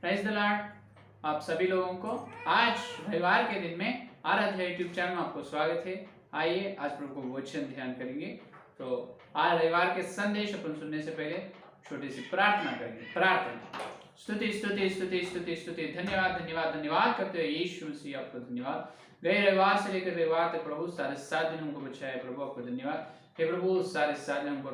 Prize the Lord. आप सभी लोगों को आज रविवार के दिन में आराध्या यूट्यूब चैनल में आपको स्वागत है। आइए आज प्रभु को वचन ध्यान करेंगे। तो आज रविवार के संदेश अपन सुनने से पहले छोटी सी प्रार्थना करेंगे। प्रार्थना। स्तुति स्तुति स्तुति स्तुति स्तुति, धन्यवाद धन्यवाद धन्यवाद करते हुए यीशु मसीह आपको धन्यवाद। गए रविवार से लेकर रविवार तक प्रभु सारे 7 दिन हमको बचाया। प्रभु आपको धन्यवाद। हे प्रभु सारे 7 दिन हमको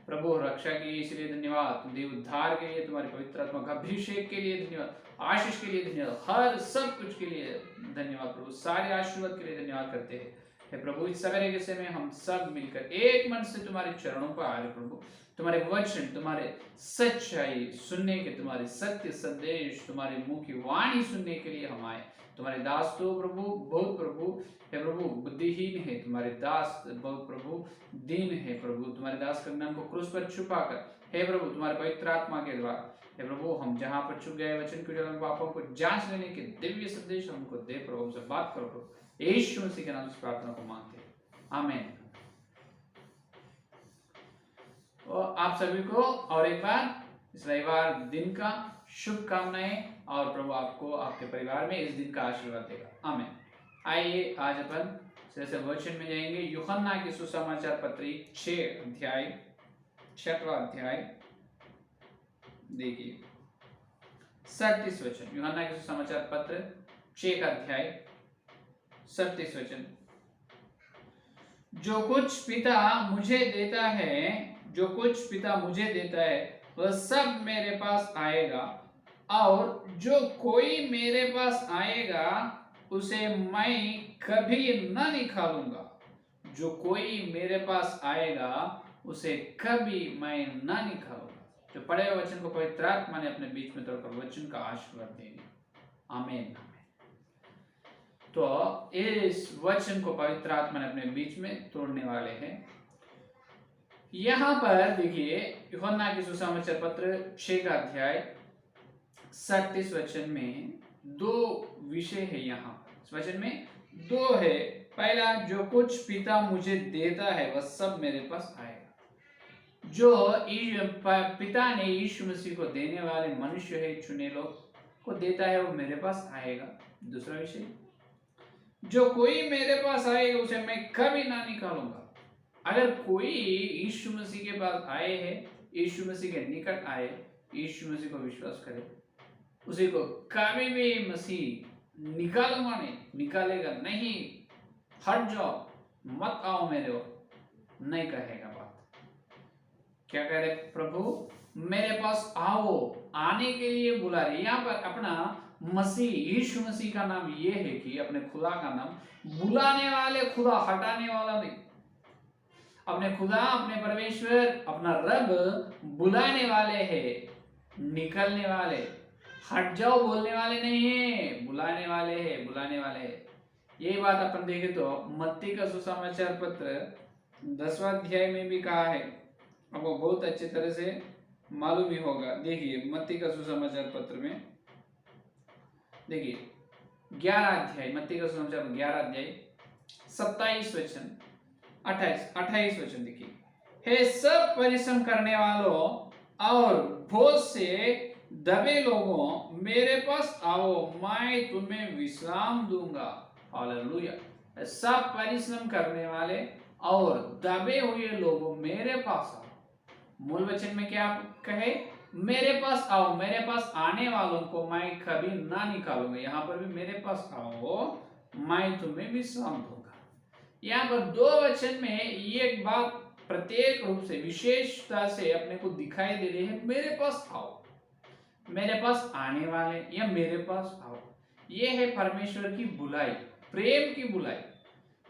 प्रभु रक्षा के लिए इसलिए धन्यवाद। तुम उद्धार के लिए, तुम्हारे पवित्र आत्मा का अभिषेक के लिए धन्यवाद, आशीष के लिए धन्यवाद, हर सब कुछ के लिए धन्यवाद प्रभु। सारे आशीर्वाद के लिए धन्यवाद करते हैं। हे प्रभु इस सवेरे के समय हम सब मिलकर एक मन से तुम्हारे चरणों पर आ रहे प्रभु। तुम्हारे वचन, तुम्हारे सच्चाई सुनने के, तुम्हारे सत्य संदेश, तुम्हारे मुंह की वाणी सुनने के लिए हम आए। तुम्हारे दास तो प्रभु बहुत प्रभु हे प्रभु बुद्धिहीन है, तुम्हारे दास बहुत प्रभु दीन है प्रभु। तुम्हारे दास के नाम को क्रूस पर छुपाकर हे प्रभु तुम्हारे पवित्र आत्मा के द्वारा हे प्रभु हम जहां पर चुक गए वचन के पापों को जांच लेने के दिव्य संदेश हमको दे प्रभु। हमसे बात करो प्रभु, यीशु मसीह के नाम से प्रार्थना को मांगते हैं, आमीन। तो आप सभी को और एक बार इस रविवार दिन का शुभकामनाएं और प्रभु आपको आपके परिवार में इस दिन का आशीर्वाद देगा, आमीन। आइए आज अपन जैसे वचन में जाएंगे। यूहन्ना की सुसमाचार पत्री 6वां अध्याय देखिए 37 वचन। यूहन्ना की सुसमाचार पत्र 6 का अध्याय 37 वचन। जो कुछ पिता मुझे देता है वह सब मेरे पास आएगा, और जो कोई मेरे पास आएगा उसे मैं कभी न निकालूंगा। जो कोई मेरे पास आएगा उसे कभी मैं न निकालूंगा। जो पढ़े हुए वचन को पवित्र आत्मा ने अपने बीच में तोड़कर वचन का आशीर्वाद देंगे, आमीन। तो इस वचन को पवित्र आत्मा ने अपने बीच में तोड़ने वाले हैं। यहां पर देखिए यूहन्ना की सुसमाचार पत्र 6 का अध्याय 37 वचन में 2 विषय है। यहाँ इस वचन में 2 है। पहला, जो कुछ पिता मुझे देता है वह सब मेरे पास आएगा। जो पिता ने यीशु मसीह को देने वाले मनुष्य है, चुने लोग को देता है, वो मेरे पास आएगा। दूसरा विषय, जो कोई मेरे पास आएगा उसे मैं कभी ना निकालूंगा। अगर कोई यीशु मसीह के पास आए है, यीशु मसीह के निकट आए, यीशु मसीह को विश्वास करे, उसी को कभी भी मसीह निकालूंगा नहीं, निकालेगा नहीं। हट जाओ, मत आओ मेरे ओर, नहीं कहेगा बात। क्या कह रहे प्रभु? मेरे पास आओ, आने के लिए बुला रहे। यहाँ पर अपना मसीह यीशु मसीह का नाम ये है कि अपने खुदा का नाम बुलाने वाले खुदा, हटाने वाला नहीं। अपने खुदा, अपने परमेश्वर, अपना रब बुलाने वाले हैं, निकलने वाले, हट जाओ बोलने वाले नहीं है, बुलाने वाले हैं, बुलाने वाले हैं। यही बात अपन देखे तो मत्ती का सुसमाचार पत्र 10वां अध्याय में भी कहा है। आपको बहुत अच्छी तरह से मालूम ही होगा। देखिए मत्ती का सुसमाचार पत्र में देखिए 11 अध्याय, मत्ती का सुसमाचार 11 अध्याय 27 वचन 28 वचन देखिए। हे सब परिश्रम करने वालों और बोझ से दबे लोगों, मेरे पास आओ, मैं तुम्हें विश्राम दूंगा। हालेलुया। सब परिश्रम करने वाले और दबे हुए लोगों, मेरे पास आओ। मूल वचन में क्या कहे? मेरे पास आओ। मेरे पास आने वालों को मैं कभी ना निकालूंगा। यहाँ पर भी मेरे पास आओ, मैं तुम्हें विश्राम दूंगा। यहाँ पर 2 वचन में एक बात प्रत्येक रूप से विशेषता से अपने को दिखाई दे रही है। मेरे पास आओ, मेरे पास आने वाले या मेरे पास आओ। ये है परमेश्वर की बुलाई, प्रेम की बुलाई।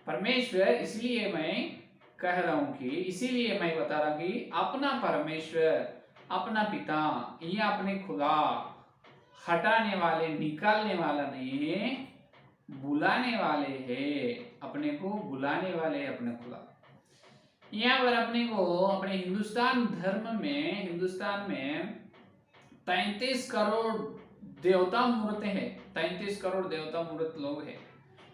परमेश्वर, इसलिए मैं कह रहा हूं कि, इसीलिए मैं बता रहा हूं कि अपना परमेश्वर, अपना पिता, ये अपने खुदा हटाने वाले, निकालने वाला नहीं है, बुलाने वाले हैं। अपने को बुलाने वाले हैं अपने खुदा। यहाँ पर अपने को अपने हिंदुस्तान धर्म में, हिंदुस्तान में 33 करोड़ देवता मूर्त हैं। 33 करोड़ देवता मूर्त लोग हैं,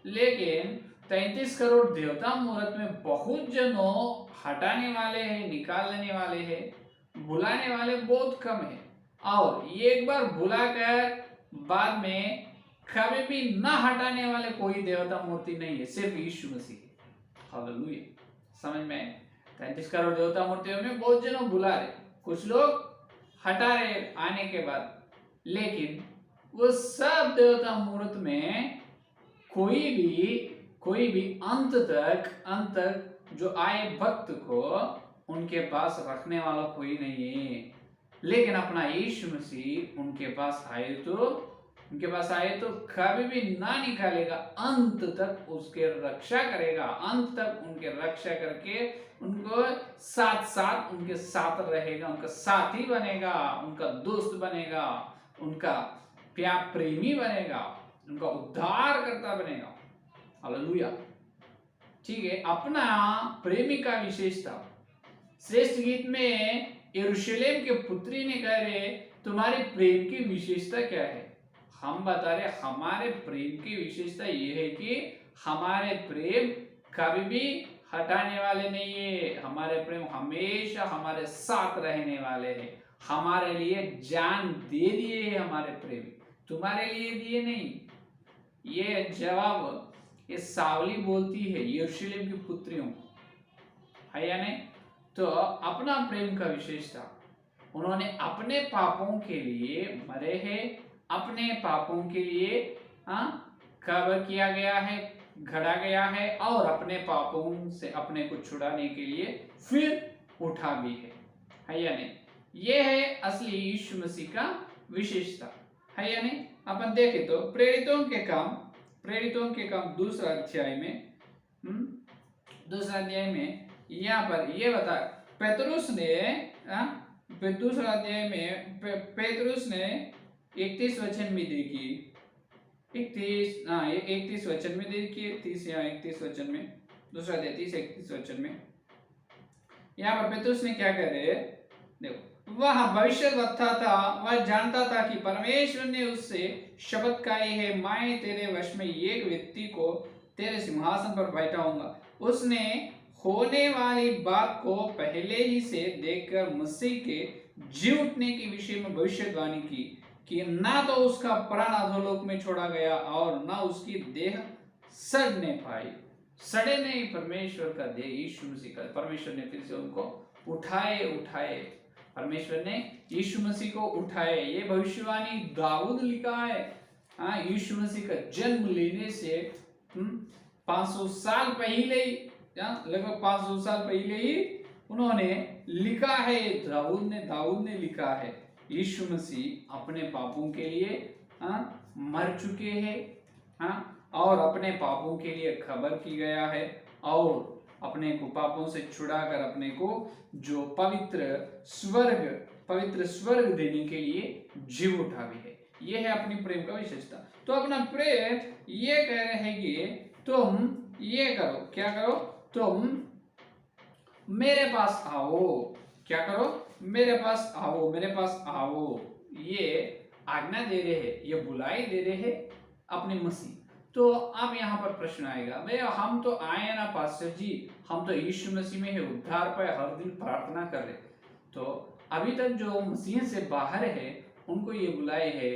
लेकिन 33 करोड़ देवता मूर्त में बहुत जनों हटाने वाले हैं, निकालने वाले हैं, बुलाने वाले बहुत कम है। और ये एक बार बुलाकर बाद में कभी भी ना हटाने वाले कोई देवता मूर्ति नहीं है, सिर्फ यीशु मसीह। हालेलुया, समझ में आए? 33 करोड़ देवता मूर्तियों में बहुत जनों बुला रहे, कुछ लोग हटा रहे आने के बाद, लेकिन वो सब देवता मूर्त में कोई भी अंत तक जो आए भक्त को उनके पास रखने वाला कोई नहीं है। लेकिन अपना यीशु मसीह उनके पास आए तो कभी भी ना निकालेगा, अंत तक उसके रक्षा करेगा, अंत तक उनके रक्षा करके उनको साथ उनके साथ रहेगा, उनका साथी बनेगा, उनका दोस्त बनेगा, उनका प्यार प्रेमी बनेगा, उनका उद्धार करता बनेगा। हालेलुया, ठीक है। अपना प्रेमी का विशेषता श्रेष्ठ गीत में यरूशलेम के पुत्री ने कह रहे तुम्हारे प्रेम की विशेषता क्या है? हम बता रहे हमारे प्रेम की विशेषता ये है कि हमारे प्रेम कभी भी हटाने वाले नहीं है, हमारे प्रेम हमेशा हमारे साथ रहने वाले हैं, हमारे लिए जान दे दिए है हमारे प्रेम, तुम्हारे लिए दिए नहीं। ये जवाब ये सावली बोलती है यरूशलेम की पुत्रियों को, है या नहीं? तो अपना प्रेम का विशेषता, उन्होंने अपने पापों के लिए मरे हैं, अपने पापों के लिए कवर किया गया है, घड़ा गया है, और अपने पापों से अपने को छुड़ाने के लिए फिर उठा भी है या नहीं? ये है असली यीशु मसीह का विशेषता, है या नहीं? अपन देखें तो प्रेरितों के काम दूसरा अध्याय में यहाँ पर ये बता पेतरुस ने दूसरा अध्याय में पेतरुस ने 31 वचन में देखिए, 31 वचन में देखिए, 30 या 31 वचन में, दूसरा अध्याय 30-31 वचन में यहाँ पर पेतरुस ने क्या कह रहे, देखो, वह भविष्यवक्ता था, वह जानता था कि परमेश्वर ने उससे शपथ खाई है, मैं तेरे वश में एक व्यक्ति को तेरे सिंहासन पर बैठाऊंगा। उसने होने वाली बात को पहले ही से देखकर मसीह के जी उठने के विषय में भविष्यवाणी की कि ना तो उसका प्राण अधोलोक में छोड़ा गया और ना उसकी देह सड़ने पाई। सड़े नहीं, परमेश्वर का देह यीशु मसीह का, परमेश्वर ने फिर से उनको उठाए, परमेश्वर ने यीशु मसीह को उठाए। ये भविष्यवाणी दाऊद लिखा है। यीशु मसीह का जन्म लेने से 500 साल पहले ही, लगभग 500 साल पहले ही उन्होंने लिखा है, दाऊद ने लिखा है, यीशु मसीह अपने पापों के लिए मर चुके हैं, और अपने पापों के लिए खबर की गया है, और अपने को पापों से छुड़ाकर अपने को जो पवित्र स्वर्ग देने के लिए जीव उठा भी है। ये है अपनी प्रेम का विशेषता। तो अपना प्रेम ये कह रहे हैं कि तुम ये करो, क्या करो, तुम मेरे पास आओ, क्या करो, मेरे पास आओ, ये आज्ञा दे रहे हैं, ये बुलाई दे रहे हैं अपने मसीह। तो अब यहाँ पर प्रश्न आएगा, भैया हम तो आए ना पास्टर जी, हम तो यीशु मसीह में है, उद्धार पाए, हर दिन प्रार्थना कर रहे, तो अभी तक जो मसीह से बाहर है उनको ये बुलाए है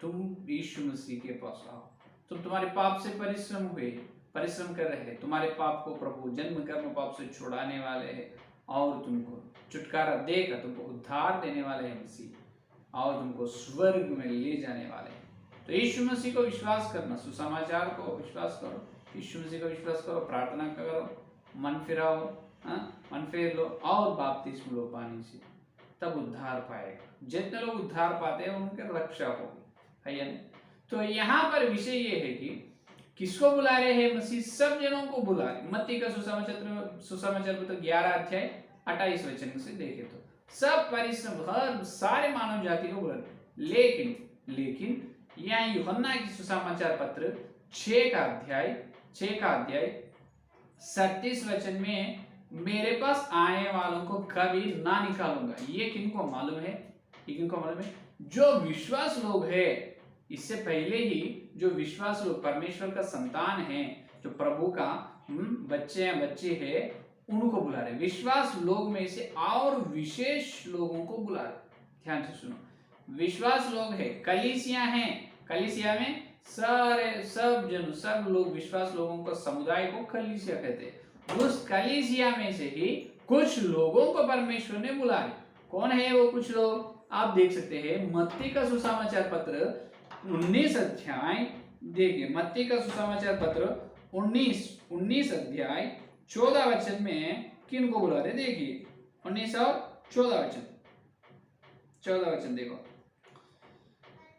तुम यीशु मसीह के पास आओ, तुम तुम्हारे पाप से परिश्रम कर रहे हैं, तुम्हारे पाप को प्रभु जन्म कर्म पाप से छुड़ाने वाले हैं, और तुमको छुटकारा देकर तुमको उद्धार देने वाले हैं मसीह, और तुमको स्वर्ग में ले जाने वाले हैं। तो यीशु मसीह को विश्वास करना, सुसमाचार को विश्वास करो, यीशु मसीह को विश्वास करो, प्रार्थना करो, मन फिराओ, मन फेर लो, और बपतिस्मा लो पानी से, तब उद्धार पाएगा। जितने लोग उद्धार पाते हैं उनके रक्षा होगी, है या नहीं? तो यहाँ पर विषय ये है कि किसको बुला रहे हैं मसीह? सब जनों को बुला रहे। मत्ती का सुसमाचार पत्र 11 अध्याय 28 वचन से देखे तो सब परिश्रम, हर सारे मानव जाति को बुला रहे। लेकिन यहाँ यूहन्ना की सुसमाचार पत्र 6 का अध्याय 37 वचन में मेरे पास आने वालों को कभी ना निकालूंगा। ये किनको मालूम है? जो विश्वास लोग है, इससे पहले ही जो विश्वास लोग परमेश्वर का संतान है, जो प्रभु का बच्चे हैं, उनको बुला रहे। विश्वास लोग में से और विशेष लोगों को बुला रहे। ध्यान से सुनो, विश्वास लोग है, कलीसिया हैं, कलीसिया में सारे सब लोग विश्वास लोगों को समुदाय को कलीसिया कहते हैं। उस कलीसिया में से ही कुछ लोगों को परमेश्वर ने बुलाया। कौन है वो कुछ लोग? आप देख सकते हैं मत्ती का सुसमाचार पत्र 19 अध्याय, देखिए मत्ती का सुसमाचार पत्र 19 अध्याय 14 वचन में किन को बुला रहे? देखिए 19 और 14 वचन, 14 वचन देखो।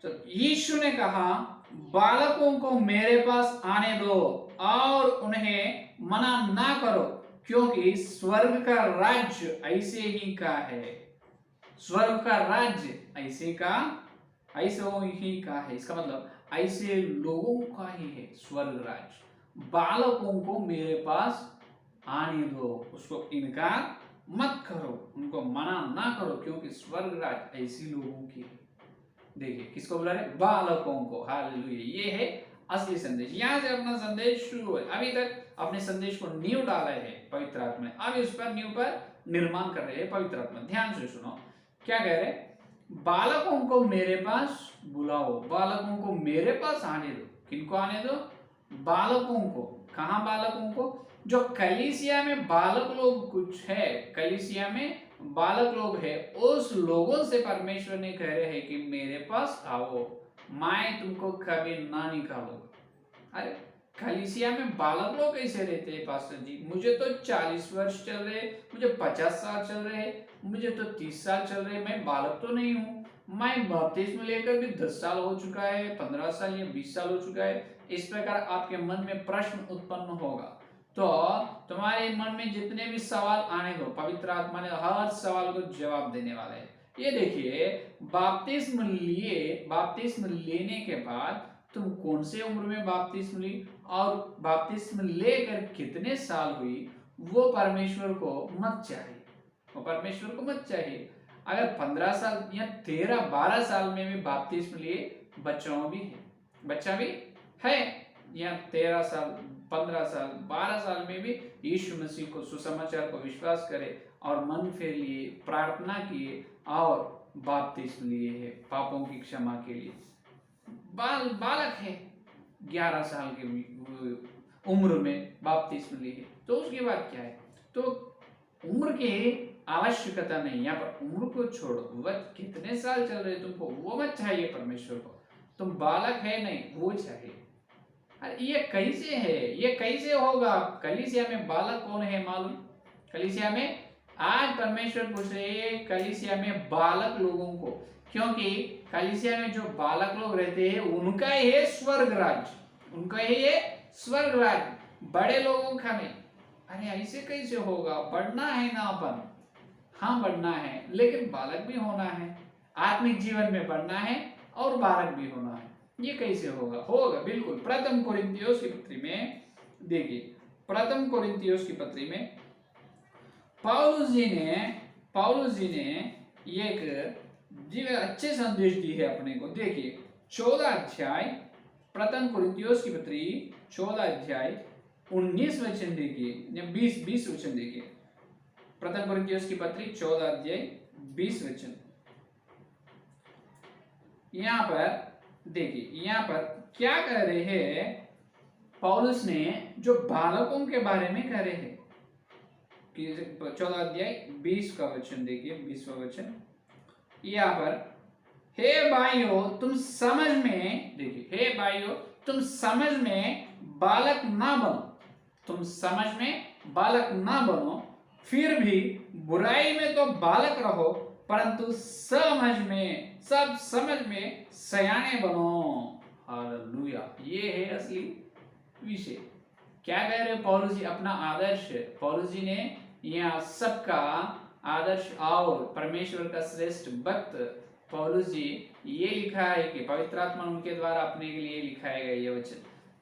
तो यीशु ने कहा, बालकों को मेरे पास आने दो और उन्हें मना ना करो, क्योंकि स्वर्ग का राज्य ऐसे ही का है। स्वर्ग का राज्य ऐसे ही का है। इसका मतलब ऐसे लोगों का ही है स्वर्ग राज्य। बालकों को मेरे पास आने दो, उसको इनकार मत करो, उनको मना ना करो, क्योंकि स्वर्ग राज्य ऐसी लोगों की है। देखिए किसको बुला रहे? बालकों को। हालेलुया, ये है असली संदेश। यहाँ से अपना संदेश शुरू है। अभी तक अपने संदेश को नींव डाला है पवित्र आत्मा ने, अब इस पर नींव पर निर्माण कर रहे हैं पवित्र आत्मा। ध्यान से सुनो क्या कह रहे? बालकों को मेरे पास बुलाओ, बालकों को मेरे पास आने दो। किनको आने दो? बालकों को। कहाँ बालकों को? जो कलीसिया में बालक लोग कुछ है, कलीसिया में बालक लोग है, उस लोगों से परमेश्वर ने कह रहे हैं कि मेरे पास आओ, मैं तुमको कभी ना निकालूंगा। अरे कलीसिया में बालक लोग कैसे रहते हैं पास्टर जी? मुझे तो 40 वर्ष चल रहे, मुझे 50 साल चल रहे, मुझे तो 30 साल चल रहे, मैं बालक तो नहीं हूँ। मैं बपतिस्मा लेकर भी 10 साल हो चुका है, 15 साल या 20 साल हो चुका है। इस प्रकार आपके मन में प्रश्न उत्पन्न होगा। तो तुम्हारे मन में जितने भी सवाल आने दो, पवित्र आत्मा ने हर सवाल को जवाब देने वाला है। ये देखिए, बपतिस्मा लेने के बाद तुम कौन से उम्र में बपतिस्मा ली और बपतिस्मा लेकर कितने साल हुई, वो परमेश्वर को मत चाहिए, वो परमेश्वर को मत चाहिए। अगर 15 साल या 13-12 साल में भी बपतिस्मा लिए, बच्चा भी है, या 13 साल 15 साल 12 साल में भी यीशु मसीह को सुसमाचार को विश्वास करे और मन फेर लिए, प्रार्थना किए और बपतिस्मा लिए है पापों की क्षमा के लिए। बालक है, 11 साल के उम्र में बपतिस्मा लिए, तो उसके बाद क्या है? तो उम्र की आवश्यकता नहीं, यहाँ पर उम्र को छोड़ो, वह कितने साल चल रहे तुमको वो मत चाहिए परमेश्वर को। तुम बालक है नहीं, वो चाहिए। अरे ये कैसे है? ये कैसे होगा? कलीसिया में बालक कौन है मालूम? कलीसिया में आज परमेश्वर पूछ रहे हैं कलीसिया में बालक लोगों को, क्योंकि कलीसिया में जो बालक लोग रहते हैं उनका ही है स्वर्ग राज्य, उनका ही है स्वर्ग राज्य, बड़े लोगों का नहीं। अरे ऐसे कैसे होगा? बढ़ना है ना अपन? हाँ बढ़ना है, लेकिन बालक भी होना है, आत्मिक जीवन में बढ़ना है और बालक भी होना है। ये कैसे होगा? होगा बिल्कुल। प्रथम कोरिन्थियोस की पत्री में देखिए, प्रथम कोरिन्थियोस की पत्री में पौलुस जी ने एक अच्छे संदेश दी है अपने को। देखिए 14 अध्याय, प्रथम कोरिन्थियोस की पत्री 14 अध्याय 19 वचन देखिए या 20 वचन देखिए। प्रथम कोरिन्थियोस की पत्री 14 अध्याय 20 वचन। यहाँ पर देखिए, यहाँ पर क्या कह रहे हैं पौलुस ने, जो बालकों के बारे में कह रहे हैं कि 14 अध्याय 20 का वचन देखिए, 20वां वचन। यहाँ पर हे भाइयों तुम समझ में, देखिए हे भाइयों तुम समझ में बालक ना बनो, तुम समझ में बालक ना बनो, फिर भी बुराई में तो बालक रहो, परंतु सब समझ में सयाने बनो। हालेलुया, ये है असली विषय। क्या कह रहे पौलुस जी? अपना आदर्श पौलुस जी ने यहाँ सबका आदर्श और परमेश्वर का श्रेष्ठ भक्त पौलुस जी ये लिखा है कि पवित्र आत्मा उनके द्वारा अपने के लिए लिखाया गया ये वचन,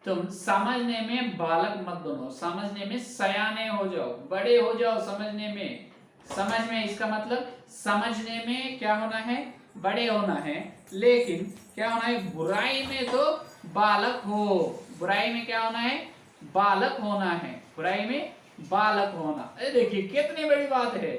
तुम समझने में बालक मत बनो, समझने में सयाने हो जाओ, बड़े हो जाओ समझने में। समझ में, इसका मतलब समझने में क्या होना है? बड़े होना है। लेकिन क्या होना है? बुराई में तो बालक हो, बुराई में क्या होना है? बालक होना है, बुराई में बालक होना। देखिए कितनी बड़ी बात है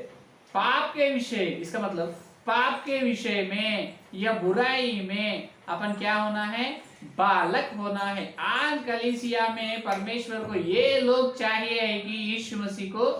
पाप के विषय। इसका मतलब पाप के विषय में या बुराई में अपन क्या होना है, बालक होना है। आज कलीसिया में परमेश्वर को ये लोग चाहिए है कि यीशु मसीह को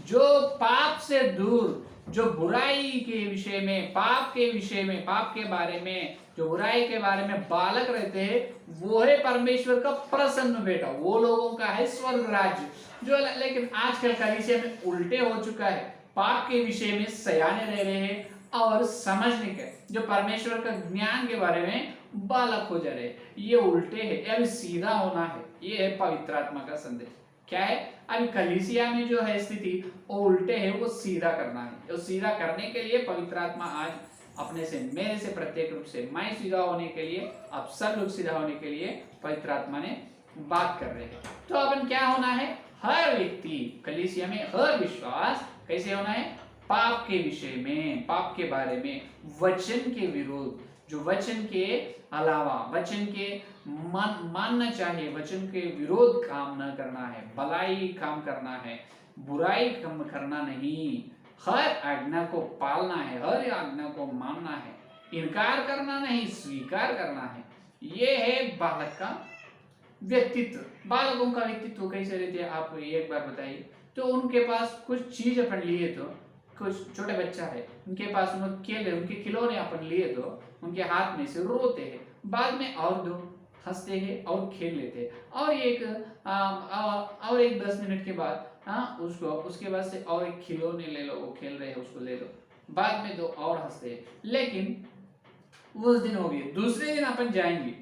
जो पाप से दूर, जो बुराई के विषय में, पाप के विषय में, पाप के बारे में, जो बुराई के बारे में बालक रहते हैं, वो है परमेश्वर का प्रसन्न बेटा, वो लोगों का है स्वर्ग राज्य। जो लेकिन आजकल कलीसिया में उल्टे हो चुका है, पाप के विषय में सयाने रह रहे हैं और समझने के, जो परमेश्वर का ज्ञान के बारे में बालक हो जा रहे हैं। ये उल्टे है, अभी सीधा होना है। ये है पवित्र आत्मा का संदेश। क्या है, अभी कलीसिया में जो है स्थिति वो उल्टे है, वो सीधा करना है। तो सीधा करने के लिए पवित्र आत्मा आज अपने से, मेरे से, प्रत्येक रूप से मैं सीधा होने के लिए, आप सब लोग सीधा होने के लिए पवित्र आत्मा ने बात कर रहे हैं। तो अपन क्या होना है, हर व्यक्ति कलीसिया में, हर विश्वास कैसे होना है, पाप के विषय में, पाप के बारे में, वचन के विरोध, जो वचन के अलावा, वचन के मानना चाहिए, वचन के विरोध काम न करना है, भलाई काम करना है, बुराई कम करना नहीं, हर आज्ञा को पालना है, हर आज्ञा को मानना है, इनकार करना नहीं, स्वीकार करना है। ये है बालक का व्यक्तित्व। बालकों का व्यक्तित्व कैसे रहते हैं आप एक बार बताइए। तो उनके पास कुछ चीज अपन लिए, तो कुछ छोटे बच्चा है, उनके पास उन्होंने खेल, उनके खिलौने अपन लिए तो उनके हाथ में से रोते हैं, बाद में और दो, हंसते हैं और खेल लेते हैं, और एक 10 मिनट के बाद उसको, उसके बाद से और एक खिलौने ले लो, वो खेल रहे हैं उसको ले लो, बाद में दो और हंसते हैं। लेकिन उस दिन हो गए, दूसरे दिन अपन जाएंगे,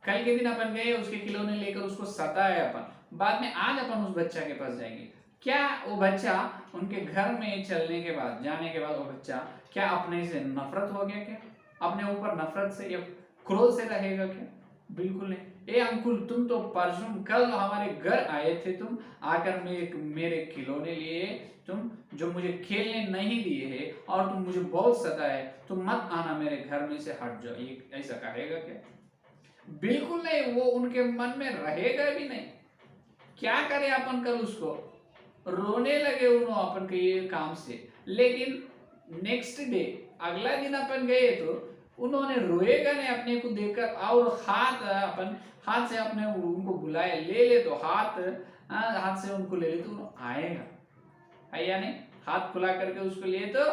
कल के दिन अपन गए, उसके खिलौने लेकर उसको सताए अपन, बाद में आज अपन उस बच्चा के पास जाएंगे। क्या वो बच्चा उनके घर में चलने के बाद, जाने के बाद, वो बच्चा क्या अपने से नफरत हो गया, क्या अपने ऊपर नफरत से या क्रोध से रहेगा क्या? बिल्कुल नहीं। ए अंकुल, तुम तो परसों कल हमारे घर आए थे, तुम आकर मेरे खिलौने लिए, तुम जो मुझे खेलने नहीं दिए है और तुम मुझे बहुत सताए, तुम मत आना मेरे घर में से, हट जाओ, ये ऐसा कहेगा क्या? बिल्कुल नहीं, वो उनके मन में रहेगा भी नहीं। क्या करे अपन, कल उसको रोने लगे उन्होंने अपन के ये काम से, लेकिन नेक्स्ट डे, अगला दिन अपन गए तो उन्होंने रोएगा नहीं अपने को देखकर, और हाथ से अपने उनको बुलाए, ले तो हाथ से उनको ले ले तो आएगा, है या नहीं? हाथ खुला करके उसको ले तो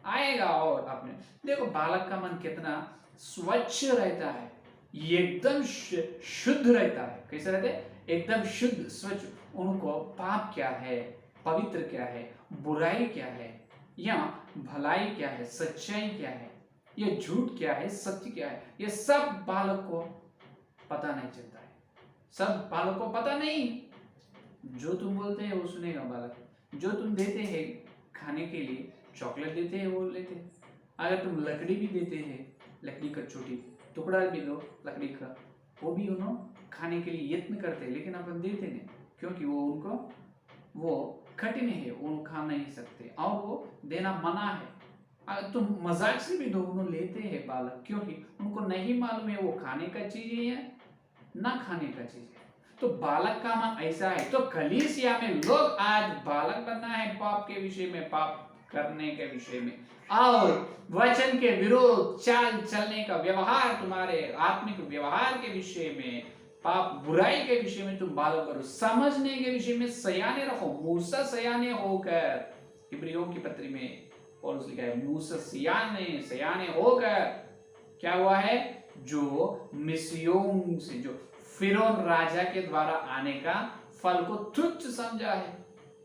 आएगा। और अपने देखो बालक का मन कितना स्वच्छ रहता है, एकदम शुद्ध रहता है। कैसे रहते हैं? एकदम शुद्ध, स्वच्छ। उनको पाप क्या है, पवित्र क्या है, बुराई क्या है, या भलाई क्या है, सच्चाई क्या है, ये झूठ क्या है, सत्य क्या है, ये सब बालक को पता नहीं चलता है। सब बालक को पता नहीं। जो तुम बोलते हैं वो सुनेगा बालक, जो तुम देते हैं खाने के लिए, चॉकलेट देते हैं वो लेते हैं। अगर तुम लकड़ी भी देते हैं, लकड़ी का छोटी टुकड़ा भी दो लकड़ी का, वो भी उन्होंने खाने के लिए यत्न करते हैं, लेकिन अपन देते नहीं, क्योंकि वो कठिन है, वो खा नहीं सकते, और वो देना मना है। अगर तुम मजाक से भी दो, उन्होंने लेते हैं बालक, क्योंकि उनको नहीं मालूम है वो खाने का चीज है ना खाने का चीज है। तो बालक का मन ऐसा है। तो कलीसिया में लोग आज बालक बनना है, पाप के विषय में, पाप करने के विषय में, और वचन के विरोध चाल चलने का व्यवहार, तुम्हारे आत्मिक व्यवहार के विषय में, पाप बुराई के विषय में तुम बालक करो, समझने के विषय में सयाने रहो। मूसा सयाने होकर, इब्रियों की पत्री में पौलुस लिखा है, मूसा सयाने होकर क्या हुआ है, जो मिस्रियों से, जो फिरौन राजा के द्वारा आने का फल को तुच्छ समझा है।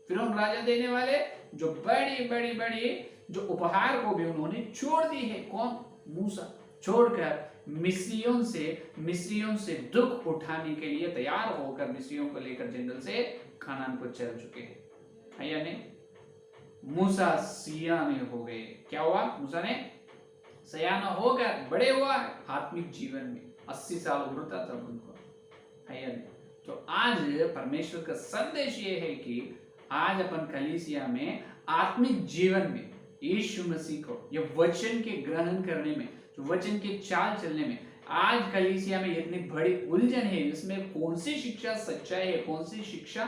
फिरौन राजा देने वाले जो बड़ी जो उपहार को भी उन्होंने छोड़ दी है। कौन? मूसा। छोड़कर मिस्रियों से दुख उठाने के लिए तैयार होकर मिस्रियों को लेकर जंगल से खानान को चल चुके हैं, या नहीं? मूसा सियाने हो गए। क्या हुआ? मूसा ने सयाना होकर बड़े हुआ आत्मिक जीवन में, 80 साल उम्र था तब उनको, है या नहीं? तो आज परमेश्वर का संदेश ये है कि आज अपन कलीसिया में आत्मिक जीवन में यीशु मसीह को, ये वचन के ग्रहण करने में, वचन के चाल चलने में, आज कलीसिया में इतनी बड़ी उलझन है, इसमें कौन सी शिक्षा सच्चाई है, कौन सी शिक्षा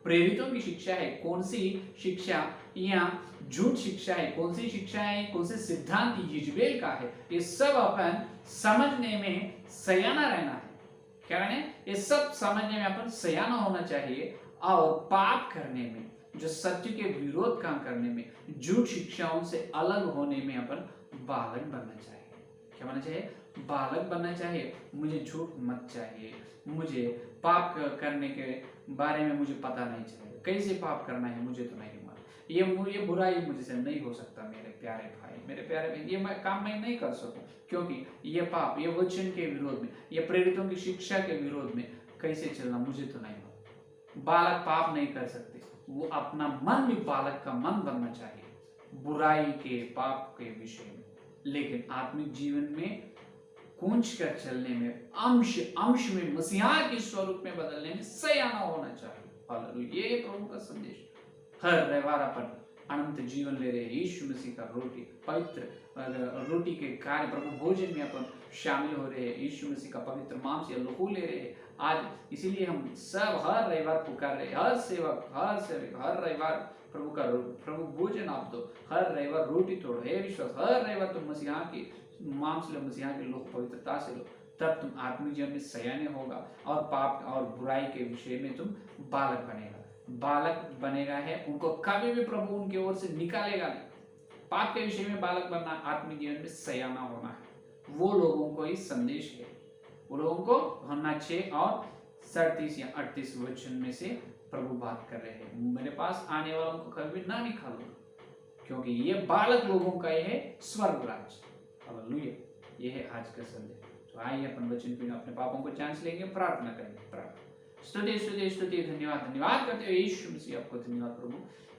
प्रेरितों की शिक्षा है, कौन सी शिक्षा या झूठ शिक्षा है, कौन सी शिक्षा है, कौन से सिद्धांत यिजबेल का है, ये सब अपन समझने में सयाना रहना है। क्या रहना है? ये सब समझने में अपन सयाना होना चाहिए और पाप करने में, जो सत्य के विरोध काम करने में, झूठ शिक्षाओं से अलग होने में अपन बालक बनना चाहिए। क्या बनना चाहिए? बालक बनना चाहिए। मुझे झूठ मत चाहिए, मुझे पाप करने के बारे में मुझे पता नहीं चाहिए, कैसे पाप करना है मुझे तो नहीं मालूम, ये बुराई मुझसे नहीं हो सकता मेरे प्यारे भाई, मेरे प्यारे बहन, ये काम मैं नहीं कर सकूं, क्योंकि ये पाप, ये वचन के विरोध में, ये प्रेरितों की शिक्षा के विरोध में कैसे चलना मुझे तो नहीं मालूम। बालक पाप नहीं कर सकते, वो अपना मन भी बालक का मन बनना चाहिए बुराई के, पाप के विषय में, लेकिन आत्मिक जीवन में कूंच कर चलने में, अंश अंश में मसीहा के स्वरूप में बदलने में सयाना होना चाहिए। हालेलुया, ये प्रभु का संदेश। हर रविवार अपन अनंत जीवन ले रहे हैं, यीशु मसीह का रोटी, पवित्र रोटी के कार्य प्रभु भोजन में अपन शामिल हो रहे हैं, यीशु मसीह का पवित्र मांस या लहू ले रहे हैं आज। इसीलिए हम सब हर रविवार पुकार रहे, हर सेवक हर रविवार प्रभु भोजन आप दो, हर रविवार रोटी तोड़ो, हे विश्वास, हर रविवार तुम मसीहा की मांस लो, मसीहा के लोग पवित्रता से लो, तब तुम आत्मिक जीवन में सयाने होगा और पाप और बुराई के विषय में तुम बालक बनेगा है। उनको कभी भी प्रभु उनके ओर से निकालेगा नहीं। पाप के विषय में बालक बनना, आत्मिक जीवन में सयाना होना है, वो लोगों को ही संदेश है, वो लोगों को होना चाहिए। और 37 या 38 वचन में से प्रभु बात कर रहे हैं, मेरे पास आने वालों को कभी ना निकालूंगा, क्योंकि ये बालक लोगों का ही है स्वर्ग राज्य। हालेलुया, ये है आज का संदेश। तो आइए अपन वचन पे अपने पापों को जांच लेंगे, प्रार्थना करेंगे। प्रार्थना। स्तुति स्तुति स्तुति, धन्यवाद धन्यवाद करते हुए यीशु मसीह आपको धन्यवाद प्रभु,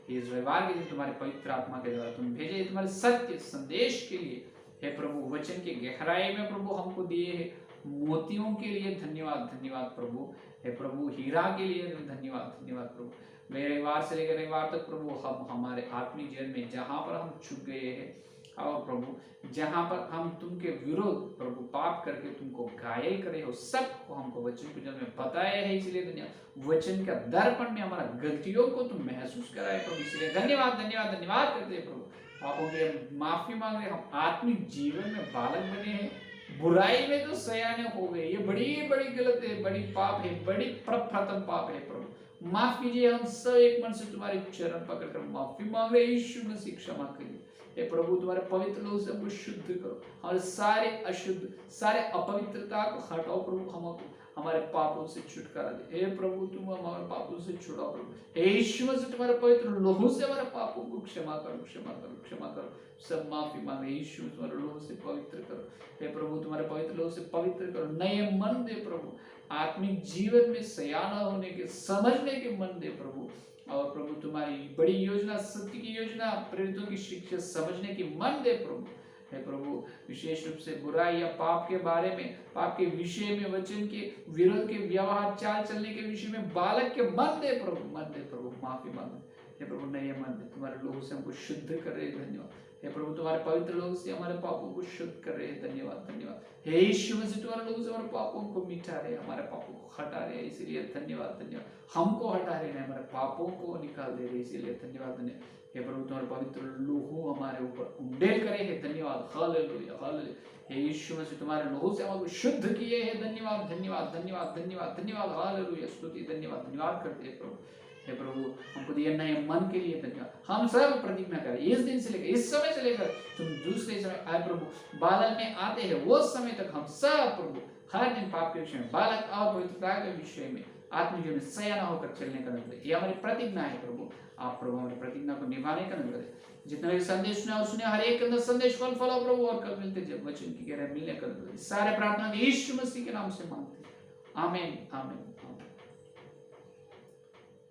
इस रविवार के दिन तुम्हारे पवित्र आत्मा के द्वारा तुम भेजे तुम्हारे सत्य संदेश के लिए। हे प्रभु, वचन की गहराई में प्रभु हमको दिए है मोतियों के लिए धन्यवाद धन्यवाद प्रभु। हे प्रभु, हीरा के लिए धन्यवाद धन्यवाद प्रभु। रविवार से लेकर रविवार तक प्रभु हम हमारे आत्मिक जीवन में जहाँ पर हम चुक गए हैं, और प्रभु जहाँ पर हम तुमके विरोध प्रभु पाप करके तुमको घायल करे हो, सबको हमको वचन के जल में बताया है, इसलिए धन्यवाद। वचन का दर्पण में हमारा गलतियों को तुम महसूस कराए प्रभु, इसलिए धन्यवाद धन्यवाद धन्यवाद करते हैं प्रभु। पापों के माफी मांग रहे, हम आत्मिक जीवन में बालक बने हैं, बुराई में तो सयाने हो गए, ये बड़ी बड़ी गलत है, बड़ी पाप है, बड़ी प्रथम पाप है प्रभु। माफ कीजिए, हम सब एक मन से तुम्हारे चरण पकड़कर माफी मांग रहे, यीशु मसीह क्षमा करिए। हे प्रभु, तुम्हारे पवित्र लोग से हमको शुद्ध करो, हमारे सारे अशुद्ध, सारे अपवित्रता को हटाओ प्रभु, हमको हमारे पापों से छुटकारा दे। हे प्रभु, तुम हमारे पापों से छुड़ाओ प्रभु, हे यीशु मसीह तुम्हारे पवित्र लोगों से हमारे पापों को क्षमा करो क्षमा करो क्षमा करो। सब माफी मांगे, यीशु तुम्हारे लोगों से पवित्र करो। हे प्रभु, तुम्हारे पवित्र लोगों से पवित्र करो, नए मन दे प्रभु, आत्मिक जीवन में सयाना होने के, समझने के मन दे प्रभु। और प्रभु, तुम्हारी बड़ी योजना, सत्य की योजना, प्रेरितों की शिक्षा समझने की मन दे प्रभु। हे प्रभु, विशेष रूप से बुराई या पाप के बारे में, पाप के विषय में, वचन के विरोध के व्यवहार चाल चलने के विषय में बालक के मन दे प्रभु, मन दे प्रभु, माफी मांगे। हे प्रभु, नए मन दे, तुम्हारे लोगों से हमको शुद्ध कर रहे, धन्यवाद। हे प्रभु, तुम्हारे पवित्र लोगों से हमारे पापों को शुद्ध कर रहे, धन्यवाद धन्यवाद। हे यीशु मसीह, तुम्हारे लोगों से हमारे पापों को मिटा रहे, हमारे पापों को हटा रहे, इसीलिए धन्यवाद धन्यवाद। हमको हटा रहे, हमारे पापों को निकाल दे रहे, इसीलिए धन्यवाद धन्यवाद। हे प्रभु, तुम्हारे पवित्र लोगों हमारे ऊपर उंडेल करे है, धन्यवाद। Hallelujah hallelujah. हे यीशु मसीह, तुम्हारे लोगों से हमको शुद्ध किए हैं, धन्यवाद धन्यवाद धन्यवाद धन्यवाद धन्यवाद। हालेलुया, स्तुति धन्यवाद धन्यवाद करते हैं प्रभु। हे प्रभु, हमको दिए नए मन के लिए धन्यवाद। हम सब प्रतिज्ञा करें, इस दिन से लेकर, इस समय से लेकर तुम दूसरे समय आए प्रभु, बालक में आते हैं वो समय तक हम सब प्रभु हर दिन पाप के विषय में, बालक और पवित्रता के विषय में, आत्मिक जीवन में सयाना होकर चलने का अनुग्रह, ये हमारी प्रतिज्ञा है प्रभु। आप प्रभु हमारी प्रतिज्ञा को निभाने का अनुग्रह दें। जितने भी संदेश सुने और सुने, हर एक के अंदर संदेश फल फलो प्रभु, और कल मिलते जब वचन की गहराई मिलने का अनुग्रह। सारे प्रार्थना यीशु मसीह के नाम से मांगते हैं, आमीन आमीन आमीन।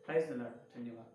प्रेज़ द लॉर्ड, धन्यवाद।